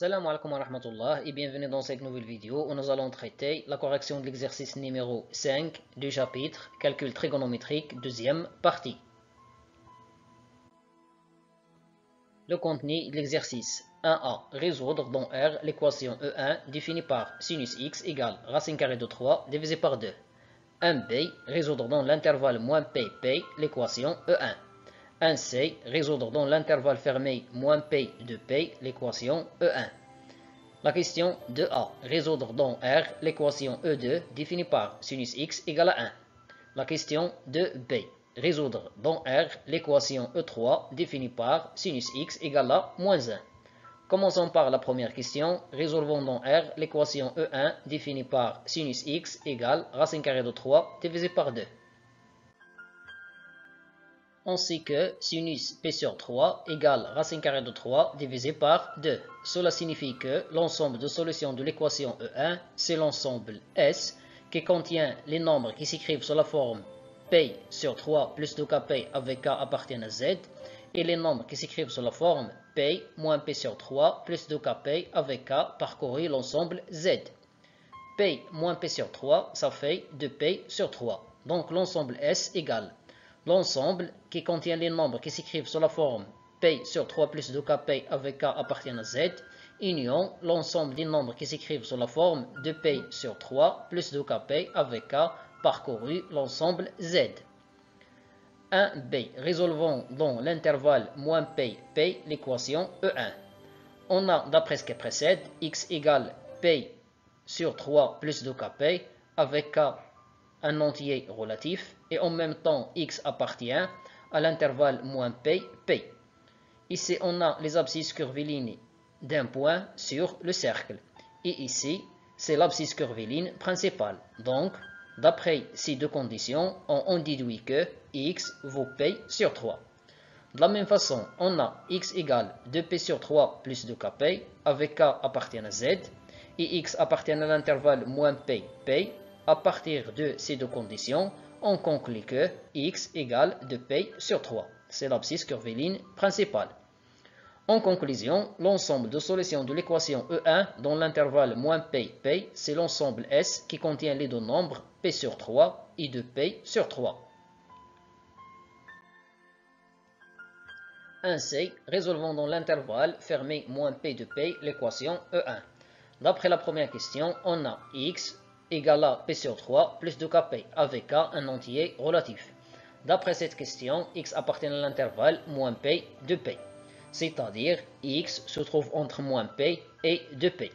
Salam alaikum wa rahmatullah et bienvenue dans cette nouvelle vidéo où nous allons traiter la correction de l'exercice numéro 5 du chapitre Calcul trigonométrique, deuxième partie. Le contenu de l'exercice 1a. Résoudre dans R l'équation E1 définie par sinus x égale racine carrée de 3 divisé par 2. 1b. Résoudre dans l'intervalle moins p, l'équation E1. 1c. Résoudre dans l'intervalle fermé moins p de p l'équation E1. La question 2a. Résoudre dans R l'équation E2 définie par sinus x égale à 1. La question 2b. Résoudre dans R l'équation E3 définie par sinus x égale à moins 1. Commençons par la première question. Résolvons dans R l'équation E1 définie par sinus x égale racine carrée de 3 divisé par 2. On sait que sinus p sur 3 égale racine carrée de 3 divisé par 2. Cela signifie que l'ensemble de solutions de l'équation E1, c'est l'ensemble S qui contient les nombres qui s'écrivent sous la forme P sur 3 plus 2kP avec K appartient à Z et les nombres qui s'écrivent sous la forme P moins P sur 3 plus 2kP avec K parcouru l'ensemble Z. P moins P sur 3, ça fait 2P sur 3. Donc l'ensemble S égale l'ensemble qui contient les nombres qui s'écrivent sous la forme P sur 3 plus 2kP avec K appartient à Z, union l'ensemble des nombres qui s'écrivent sous la forme de P sur 3 plus 2kP avec K parcouru l'ensemble Z. 1b. Résolvons dans l'intervalle moins P, P l'équation E1. On a, d'après ce qui précède, x égale P sur 3 plus 2kP avec K un entier relatif et en même temps x appartient à l'intervalle moins p, p. Ici on a les abscisses curvilignes d'un point sur le cercle et ici c'est l'abscisse curviline principale. Donc d'après ces deux conditions on déduit que x vaut p sur 3. De la même façon on a x égale 2p sur 3 plus 2kp avec k appartient à z et x appartient à l'intervalle moins p, p. À partir de ces deux conditions, on conclut que x égale 2p sur 3. C'est l'abscisse curviline principale. En conclusion, l'ensemble de solutions de l'équation E1 dans l'intervalle moins p, p, c'est l'ensemble S qui contient les deux nombres p sur 3 et 2p sur 3. 1c. Résolvons dans l'intervalle fermé moins p de p l'équation E1. D'après la première question, on a x égale à p sur 3 plus 2kp avec k un entier relatif. D'après cette question, x appartient à l'intervalle moins p de p, c'est-à-dire x se trouve entre moins p et 2p,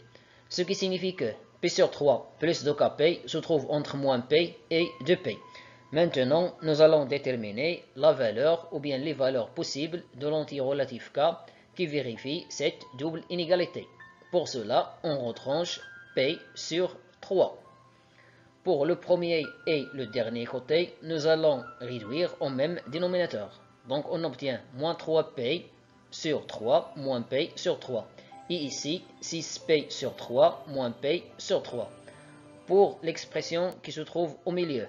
ce qui signifie que p sur 3 plus 2kp se trouve entre moins p et 2p. Maintenant, nous allons déterminer la valeur ou bien les valeurs possibles de l'entier relatif k qui vérifie cette double inégalité. Pour cela, on retranche p sur 3. Pour le premier et le dernier côté, nous allons réduire au même dénominateur. Donc on obtient moins 3p sur 3 moins p sur 3. Et ici, 6p sur 3 moins p sur 3. Pour l'expression qui se trouve au milieu,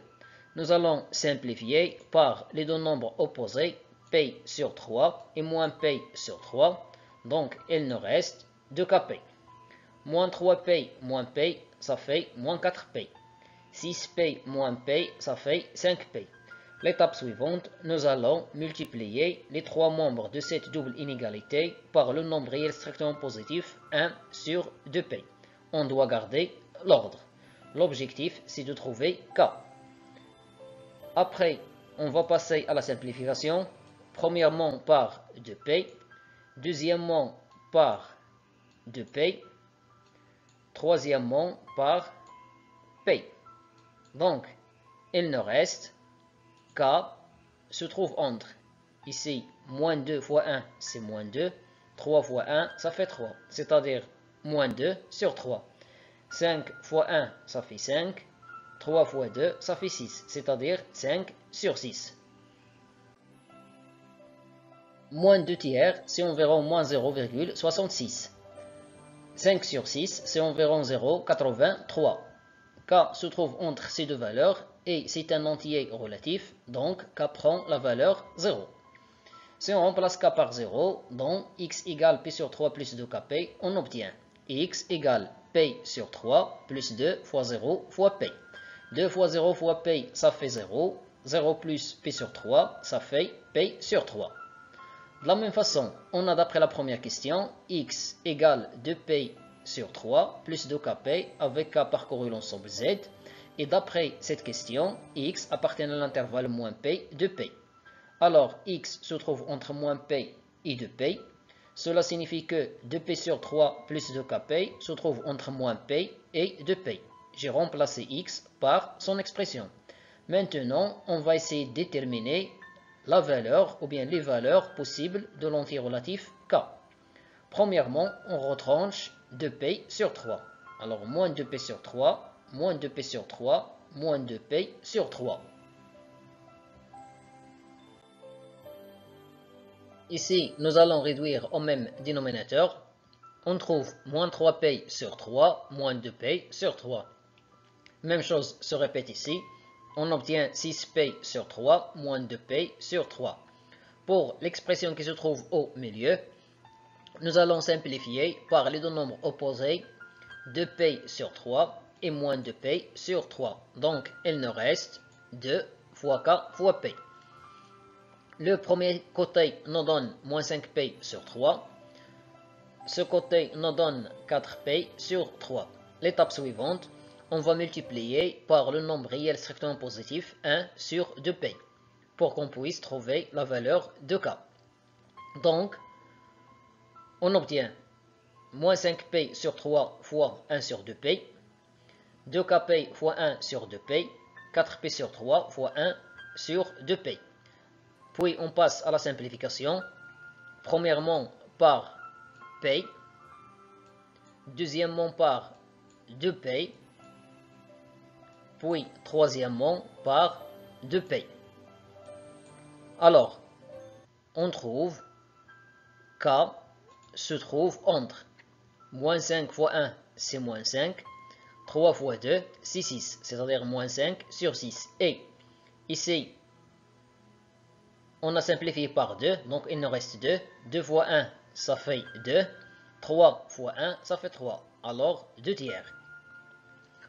nous allons simplifier par les deux nombres opposés, p sur 3 et moins p sur 3. Donc il nous reste 2kp. Moins 3p moins p, ça fait moins 4p. 6p moins p, ça fait 5p. L'étape suivante, nous allons multiplier les trois membres de cette double inégalité par le nombre réel strictement positif 1 sur 2p. On doit garder l'ordre. L'objectif, c'est de trouver k. Après, on va passer à la simplification. Premièrement par 2p, deuxièmement par 2p, troisièmement par p. Donc, il nous reste k se trouve entre, ici, moins 2 fois 1, c'est moins 2, 3 fois 1, ça fait 3, c'est-à-dire moins 2 sur 3. 5 fois 1, ça fait 5, 3 fois 2, ça fait 6, c'est-à-dire 5 sur 6. Moins 2 tiers, c'est environ moins 0,66. 5 sur 6, c'est environ 0,83. K se trouve entre ces deux valeurs et c'est un entier relatif, donc K prend la valeur 0. Si on remplace K par 0, donc x égale P sur 3 plus 2kP, on obtient x égale P sur 3 plus 2 fois 0 fois P. 2 fois 0 fois P, ça fait 0. 0 plus P sur 3, ça fait P sur 3. De la même façon, on a d'après la première question, x égale 2P sur 3 plus 2kp avec k parcouru l'ensemble z. Et d'après cette question, x appartient à l'intervalle moins p de p. Alors, x se trouve entre moins p et 2p. Cela signifie que 2p sur 3 plus 2kp se trouve entre moins p et 2p. J'ai remplacé x par son expression. Maintenant, on va essayer de déterminer la valeur ou bien les valeurs possibles de l'antirelatif k. Premièrement, on retranche 2p sur 3. Alors, moins 2p sur 3, moins 2p sur 3, moins 2p sur 3. Ici, nous allons réduire au même dénominateur. On trouve moins 3p sur 3, moins 2p sur 3. Même chose se répète ici. On obtient 6p sur 3, moins 2p sur 3. Pour l'expression qui se trouve au milieu, nous allons simplifier par les deux nombres opposés, 2p sur 3 et moins 2p sur 3. Donc, il nous reste 2 fois k fois p. Le premier côté nous donne moins 5p sur 3. Ce côté nous donne 4p sur 3. L'étape suivante, on va multiplier par le nombre réel strictement positif 1 sur 2p pour qu'on puisse trouver la valeur de k. Donc, on obtient moins 5p sur 3 fois 1 sur 2p, 2kp fois 1 sur 2p, 4p sur 3 fois 1 sur 2p. Puis on passe à la simplification, premièrement par p, deuxièmement par 2p, puis troisièmement par 2p. Alors, on trouve k se trouve entre moins 5 fois 1, c'est moins 5, 3 fois 2, c'est 6, c'est-à-dire moins 5 sur 6. Et ici, on a simplifié par 2, donc il nous reste 2. 2 fois 1, ça fait 2. 3 fois 1, ça fait 3. Alors, 2 tiers.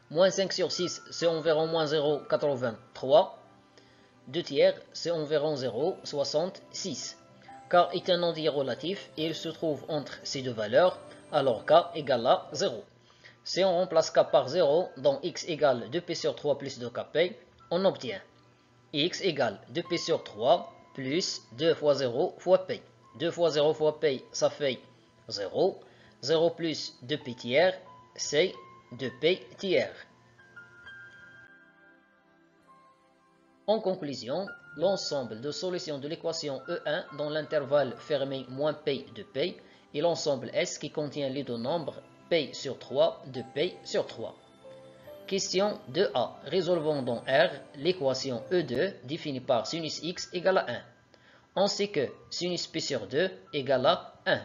Moins 5 sur 6, c'est environ moins 0,83. 2 tiers, c'est environ 0,66. K est un entier relatif et il se trouve entre ces deux valeurs, alors K égale à 0. Si on remplace K par 0, donc X égale 2P sur 3 plus 2KP, on obtient X égale 2P sur 3 plus 2 fois 0 fois P. 2 fois 0 fois P, ça fait 0. 0 plus 2P tiers, c'est 2P tiers. En conclusion, l'ensemble de solutions de l'équation E1 dans l'intervalle fermé moins P de P et l'ensemble S qui contient les deux nombres P sur 3 de P sur 3. Question 2a. Résolvons dans R l'équation E2 définie par sinus x égale à 1. On sait que sinus P sur 2 égale à 1.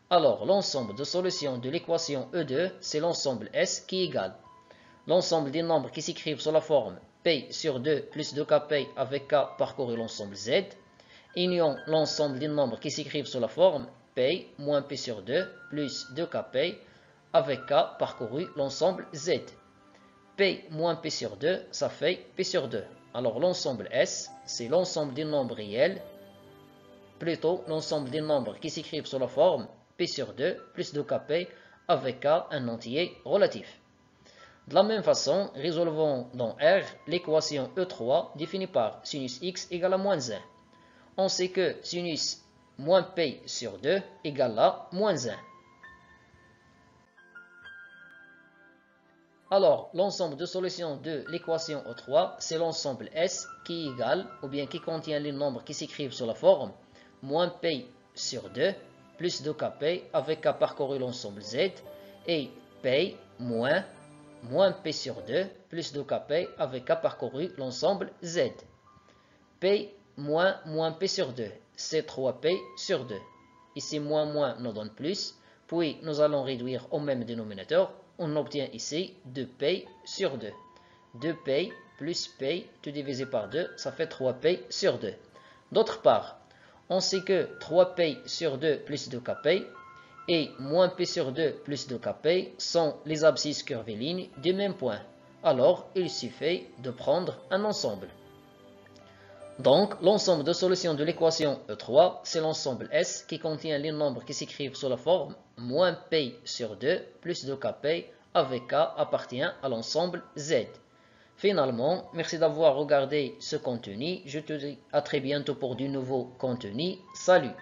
Alors, l'ensemble de solutions de l'équation E2, c'est l'ensemble S qui égale l'ensemble des nombres qui s'écrivent sous la forme P sur 2 plus 2kp avec k parcouru l'ensemble Z, union l'ensemble des nombres qui s'écrivent sous la forme P moins P sur 2 plus 2kp avec k parcouru l'ensemble Z. P moins P sur 2, ça fait P sur 2. Alors l'ensemble S, c'est l'ensemble des nombres réels, plutôt l'ensemble des nombres qui s'écrivent sous la forme P sur 2 plus 2kp avec k un entier relatif. De la même façon, résolvons dans R l'équation E3 définie par sinus x égale à moins 1. On sait que sinus moins P sur 2 égale à moins 1. Alors, l'ensemble de solutions de l'équation E3, c'est l'ensemble S qui est égal, ou bien qui contient les nombres qui s'écrivent sous la forme moins P sur 2 plus 2kp avec k parcouru l'ensemble Z et P moins P sur 2 plus 2kp avec k parcouru l'ensemble Z. P moins P sur 2, c'est 3P sur 2. Ici, moins nous donne plus. Puis, nous allons réduire au même dénominateur. On obtient ici 2P sur 2. 2P plus P, tout divisé par 2, ça fait 3P sur 2. D'autre part, on sait que 3P sur 2 plus 2kp et moins P sur 2 plus 2Kp sont les abscisses curvilignes du même point. Alors, il suffit de prendre un ensemble. Donc, l'ensemble de solutions de l'équation E3, c'est l'ensemble S qui contient les nombres qui s'écrivent sous la forme moins P sur 2 plus 2Kp avec K appartient à l'ensemble Z. Finalement, merci d'avoir regardé ce contenu. Je te dis à très bientôt pour du nouveau contenu. Salut!